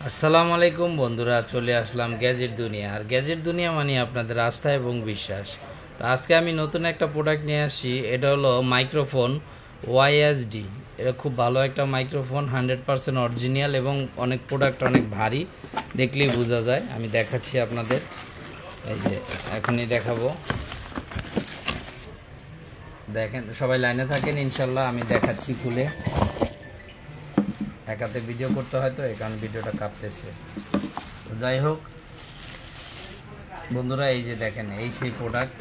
আসসালামু আলাইকুম বন্ধুরা, চলে আসলাম গ্যাজেট দুনিয়া। আর গ্যাজেট দুনিয়া মানে আপনাদের আস্থা এবং বিশ্বাস। তো আজকে আমি নতুন একটা প্রোডাক্ট নিয়ে আসছি। এটা হলো মাইক্রোফোন ওয়াইএসডি। এটা খুব ভালো একটা মাইক্রোফোন, 100% অরিজিনাল এবং অনেক প্রোডাক্ট অনেক ভারী, দেখলেই বোঝা যায়। আমি দেখাচ্ছি আপনাদের, এই যে এখনই দেখাবো। দেখেন, সবাই লাইনে থাকেন, ইনশাল্লাহ আমি দেখাচ্ছি খুলে। একাতে ভিডিও করতে হয় তো এই কারণে ভিডিওটা কাঁপতেছে। তো যাই হোক বন্ধুরা, এই যে দেখেন, এই সেই প্রোডাক্ট,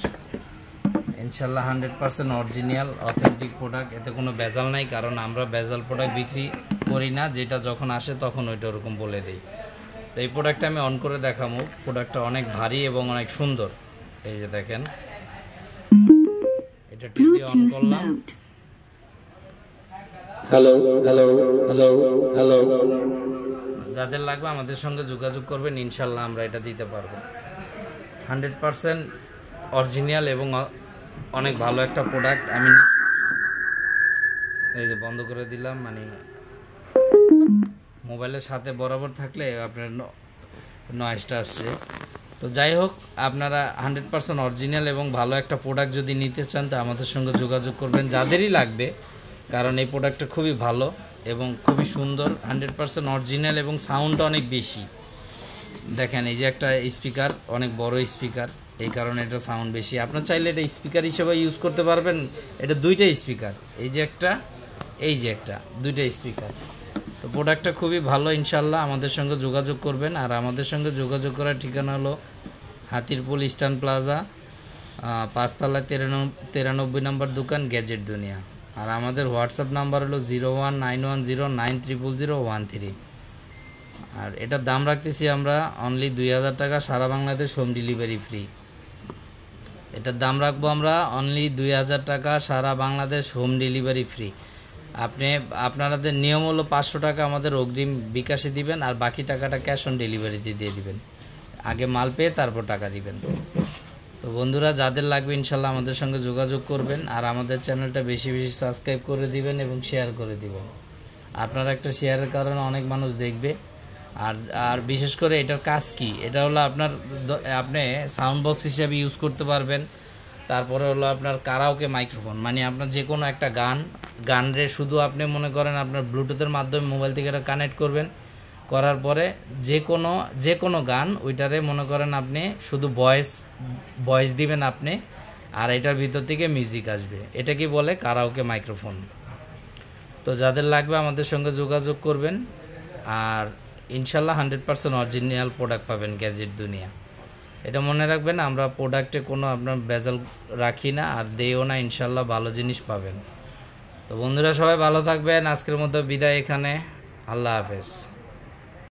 ইনশাল্লাহ 100% অরিজিনাল অথেন্টিক প্রোডাক্ট। এতে কোনো ভেজাল নাই, কারণ আমরা ভেজাল প্রোডাক্ট বিক্রি করি না। যেটা যখন আসে তখন ওইটা ওরকম বলে দিই। তো এই প্রোডাক্টটা আমি অন করে দেখাবো। প্রোডাক্টটা অনেক ভারী এবং অনেক সুন্দর। এই যে দেখেন, এটা টিভি অন করলাম। Hello hello hello hello. যাদের লাগবে আমাদের সঙ্গে যোগাযোগ করবেন, ইনশাল্লাহ আমরা এটা দিতে পারবো। 100% অরিজিনাল এবং অনেক ভালো একটা প্রোডাক্ট। আমি এই যে বন্ধ করে দিলাম, মানে মোবাইলের সাথে বরাবর থাকলে আপনার নয়েজটা আসছে। তো যাই হোক, আপনারা 100% অরিজিনাল এবং ভালো একটা প্রোডাক্ট যদি নিতে চান তো আমাদের সঙ্গে যোগাযোগ করবেন, যাদেরই লাগবে। কারণ এই প্রোডাক্টটা খুবই ভালো এবং খুবই সুন্দর, 100% অরিজিনাল এবং সাউন্ডটা অনেক বেশি। দেখেন, এই যে একটা স্পিকার, অনেক বড় স্পিকার, এই কারণে এটা সাউন্ড বেশি। আপনার চাইলে এটা স্পিকার হিসেবে ইউজ করতে পারবেন। এটা দুইটা স্পিকার, এই যে একটা, এই যে একটা, দুইটা স্পিকার। তো প্রোডাক্টটা খুবই ভালো, ইনশাল্লাহ আমাদের সঙ্গে যোগাযোগ করবেন। আর আমাদের সঙ্গে যোগাযোগ করার ঠিকানা হলো হাতিরপুল ইস্টার্ন প্লাজা, 5 তলায় 93 নম্বর দোকান, গ্যাজেট দুনিয়া। আর আমাদের হোয়াটসঅ্যাপ নাম্বার হলো 0191090013। আর এটার দাম রাখতেছি আমরা অনলি 2000 টাকা, সারা বাংলাদেশ হোম ডেলিভারি ফ্রি। এটার দাম রাখবো আমরা অনলি 2000 টাকা, সারা বাংলাদেশ হোম ডেলিভারি ফ্রি। আপনাদের নিয়ম হলো 500 টাকা আমাদের অগ্রিম বিকাশে দিবেন, আর বাকি টাকাটা ক্যাশ অন ডেলিভারিতে দিয়ে দিবেন। আগে মাল পেয়ে তারপর টাকা দিবেন। তো বন্ধুরা, যাদের লাগবে ইনশাল্লাহ আমাদের সঙ্গে যোগাযোগ করবেন। আর আমাদের চ্যানেলটা বেশি বেশি সাবস্ক্রাইব করে দিবেন এবং শেয়ার করে দিবেন। আপনার একটা শেয়ারের কারণে অনেক মানুষ দেখবে। আর বিশেষ করে এটার কাজ কি, এটা হলো আপনি সাউন্ড বক্স হিসেবে ইউজ করতে পারবেন। তারপরে হলো আপনার কারাওকে মাইক্রোফোন, মানে আপনার যে কোনো একটা গানরে শুধু আপনি মনে করেন আপনার ব্লুটুথের মাধ্যমে মোবাইল থেকে এটা কানেক্ট করবেন। করার পরে যে কোনো গান ওইটারে মনে করেন আপনি শুধু ভয়েস দিবেন আপনি, আর এটার ভিতর থেকে মিউজিক আসবে। এটা কি বলে কারাওকে মাইক্রোফোন। তো যাদের লাগবে আমাদের সঙ্গে যোগাযোগ করবেন। আর ইনশাল্লাহ 100% অরিজিনাল প্রোডাক্ট পাবেন গ্যাজেট দুনিয়া। এটা মনে রাখবেন, আমরা প্রোডাক্টে কোনো আপনার ভেজাল রাখি না আর দেও না। ইনশাল্লাহ ভালো জিনিস পাবেন। তো বন্ধুরা, সবাই ভালো থাকবেন। আজকের মতো বিদায় এখানে। আল্লাহ হাফেজ।